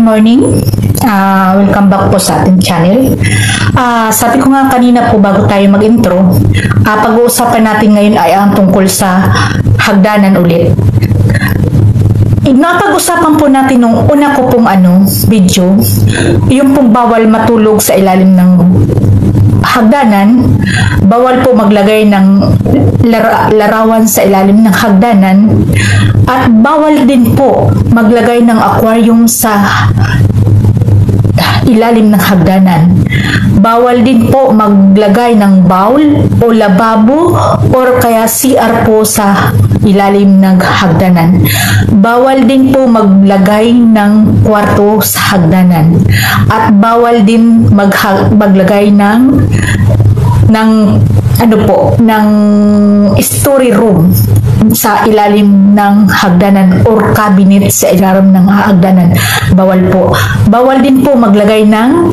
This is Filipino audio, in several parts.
morning. Welcome back po sa ating channel. Sabi ko nga kanina po bago tayo mag-intro, pag-uusapan natin ngayon ay ang tungkol sa hagdanan ulit. Napag-usapan po natin nung una ko pong video, yung pong bawal matulog sa ilalim ng hagdanan, bawal po maglagay ng larawan sa ilalim ng hagdanan, at bawal din po maglagay ng aquarium sa ilalim ng hagdanan. Bawal din po maglagay ng bowl o lababo or kaya CR po sa ilalim ng hagdanan. Bawal din po maglagay ng kwarto sa hagdanan. At bawal din maglagay ng story room sa ilalim ng hagdanan or cabinet sa ilalim ng hagdanan. Bawal po. Bawal din po maglagay ng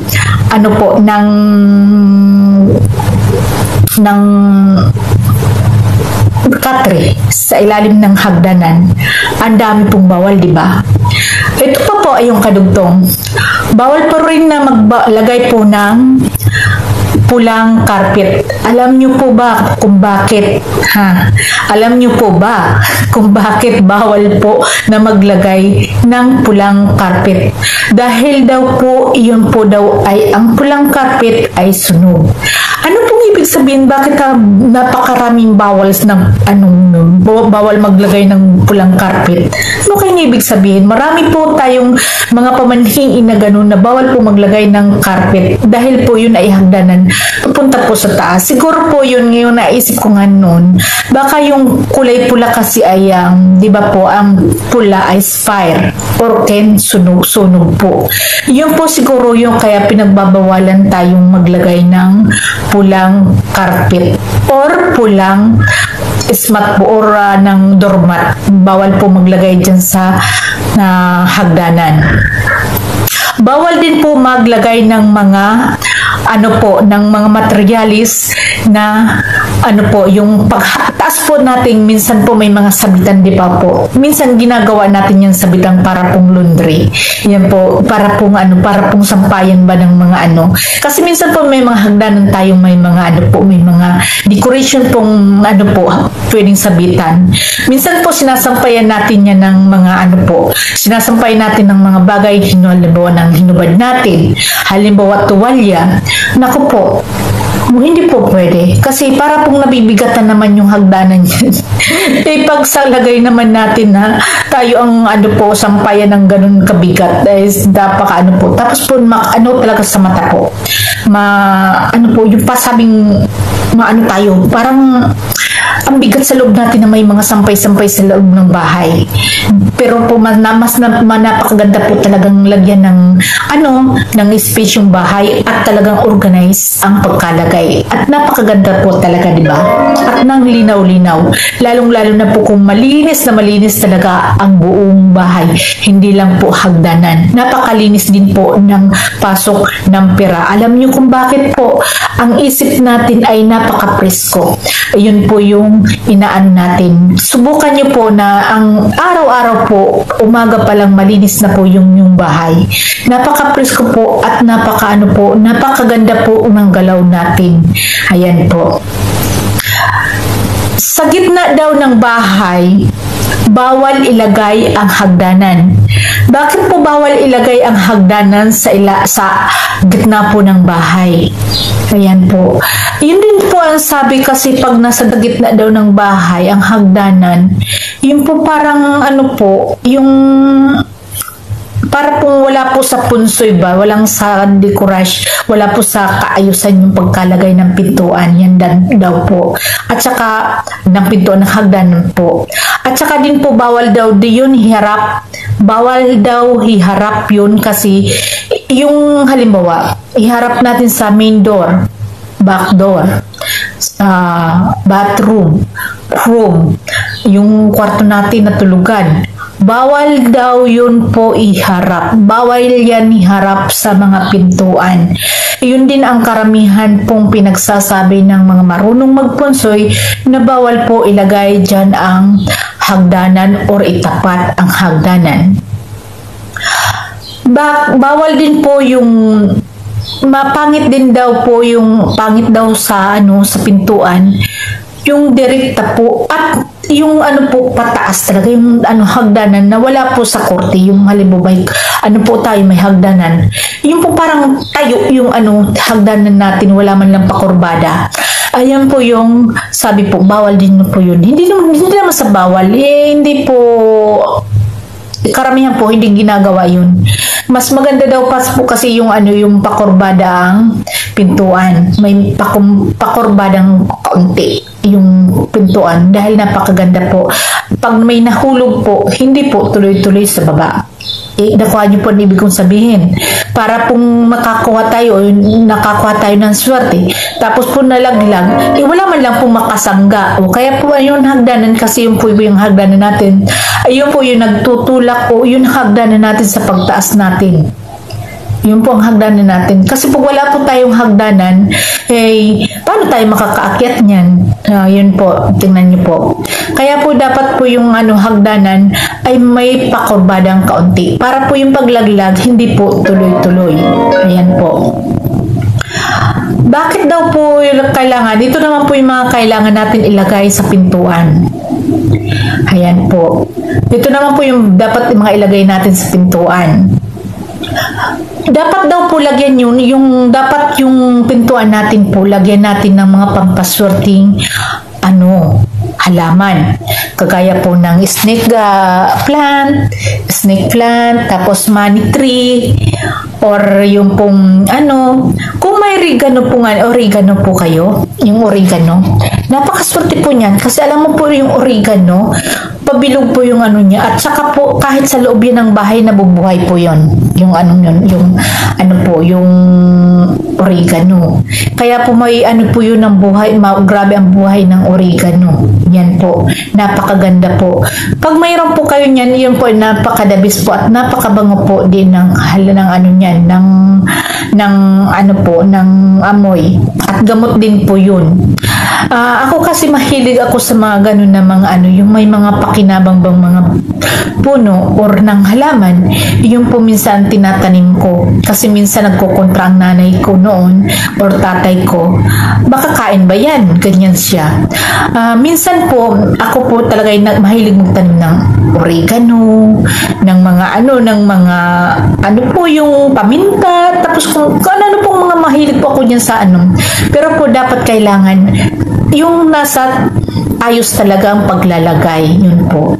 katre sa ilalim ng hagdanan. Ang dami pong bawal, di ba? Ito pa po ay yung kadugtong. Bawal pa rin na maglagay po ng pulang carpet. Alam niyo po ba kung bakit? Alam niyo po ba kung bakit bawal po na maglagay ng pulang carpet? Dahil daw po, iyon po daw ay ang pulang carpet ay sunog. Ano pong ibig sabihin? Bakit napakaraming bawals ng bawal maglagay ng pulang carpet? Ano kayong ibig sabihin? Marami po tayong mga pamanhing na ganun na bawal po maglagay ng carpet dahil po yun ay hagdanan pupunta po sa taas. Siguro po yun ngayon naisip ko nga noon. Baka yung kulay pula kasi ay di ba po, ang pula ay fire or ken sunog po. Yun po siguro yung kaya pinagbabawalan tayong maglagay ng pulang carpet or pulang smat po or ng doormat. Bawal po maglagay dyan sa hagdanan. Bawal din po maglagay ng mga ng mga materialis na yung pagtaas po natin, minsan po may mga sabitan, di ba po? Minsan ginagawa natin yung sabitan para pong laundry. Yan po, para pong para pong sampayan ba ng mga Kasi minsan po may mga hagdanan tayong may mga may mga decoration pong pwedeng sabitan. Minsan po sinasampayan natin yan ng mga sinasampayan natin ng mga bagay, halimbawa ng hinubad natin, halimbawa tuwalya. Naku po, hindi po pwede. Kasi para pong nabibigatan naman yung hagdanan yan. Pagsalagay naman natin na tayo ang sampayan ng ganun kabigat. Dapat po. Tapos po, talaga sa mata po. Yung pasabing tayo. Parang ang bigat sa loob natin na may mga sampay-sampay sa loob ng bahay. Pero po mas napakaganda po talagang lagyan ng space yung bahay at talagang organize ang pagkalagay. At napakaganda po talaga, di ba? At nang linaw-linaw. Lalong-lalo na po kung malinis na malinis talaga ang buong bahay. Hindi lang po hagdanan. Napakalinis din po ng pasok ng pera. Alam niyo kung bakit po ang isip natin ay napaka-presko. Ayun po yung inaan natin. Subukan niyo po na ang araw-araw po, umaga pa lang malinis na po yung bahay. Napaka-presko po at napakaganda po ng galaw natin. Ayan po. Sa gitna daw ng bahay, bawal ilagay ang hagdanan. Bakit po bawal ilagay ang hagdanan sa gitna po ng bahay? Ayan po. Yun din po ang sabi kasi pag nasa gitna daw ng bahay, ang hagdanan, yun po parang yung para pong wala po sa punsoy ba, walang sa dekorasyon, wala po sa kaayusan yung pagkalagay ng pintuan, yan daw po. At saka ng pintuan ng hagdanan po. At saka din po bawal daw yun bawal daw hiharap yun kasi yung halimbawa, iharap natin sa main door, back door, bathroom, room, yung kwarto natin na tulugan. Bawal daw yun po iharap. Bawal yan iharap sa mga pintuan. Yun din ang karamihan pong pinagsasabi ng mga marunong magpunsoy na bawal po ilagay dyan ang hagdanan or itapat ang hagdanan. Bawal din po yung mapangit din daw po yung pangit daw sa sa pintuan yung direkta po at yung po pataas talaga yung hagdanan na wala po sa korte yung halimbawa po tayo may hagdanan yung po parang tayo yung hagdanan natin wala man lang pakurbada. Ayan po yung sabi po bawal din po yun hindi naman sa bawal hindi po karamihan po hindi ginagawa yun. Mas maganda daw pa po kasi yung yung pakurbadang pintuan. May pakurbadang kaunti yung pintuan dahil napakaganda po. Pag may nahulog po, hindi po tuloy-tuloy sa baba. Nakuha niyo po ang ibig kong sabihin. Para pong nakakuha tayo ng swerte, tapos po nalaglag, wala man lang po makasangga. O kaya po yung hagdanan, kasi yung po yung hagdanan natin, ayun po yung nagtutulak o yung hagdanan natin sa pagtaas natin. Yun po ang hagdanan natin. Kasi pag wala po tayong hagdanan, paano tayo makakaakyat niyan? Yun po, tingnan niyo po. Kaya po dapat po yung hagdanan ay may pakurbadang kaunti. Para po yung paglaglag, hindi po tuloy-tuloy. Ayan po. Bakit daw po yung kailangan? Dito naman po yung mga kailangan natin ilagay sa pintuan. Ayan po. Dito naman po yung dapat mga ilagay natin sa pintuan. Dapat daw po lagyan yung dapat yung pintuan natin po lagyan natin ng mga pampaswerteng halaman. Kagaya po ng snake plant, tapos money tree, or yung pong kung may oregano po kayo, yung oregano, napakaswerte po niyan kasi alam mo po yung oregano, pabilog po yung niya, at saka po kahit sa loob yan ng bahay nabubuhay po yon yung yung oregano. Kaya po may po yun ng buhay, grabe ang buhay ng oregano. Yan po, napakaganda po. Pag mayroon po kayo niyan, yun po napakadabis po at napakabango po din ng niyan, ng amoy. At gamot din po yun. Ako kasi mahilig ako sa mga ganun na mga yung may mga pakinabang bang mga puno or ng halaman, yung po minsan tinatanim ko. Kasi minsan nagkukontra ang nanay ko noon or tatay ko. Baka kain ba yan? Ganyan siya. Minsan po, ako po talaga mahilig magtanim ng oregano, ng mga po yung paminta, tapos kung ano pong mga mahilig po ako dyan sa Pero po dapat kailangan yung nasa ayos talaga ang paglalagay, yun po.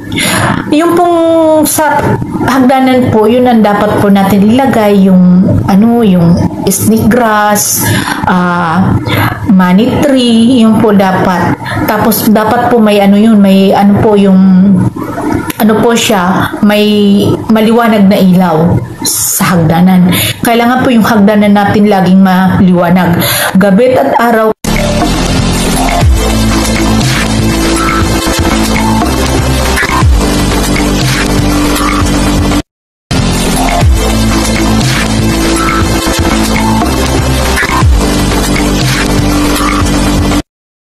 Yung pong sa hagdanan po, yun ang dapat po natin ilagay, yung yung snake grass, money tree, yun po dapat. Tapos dapat po may may po yung po siya, may maliwanag na ilaw sa hagdanan. Kailangan po yung hagdanan natin laging maliwanag. Gabi at araw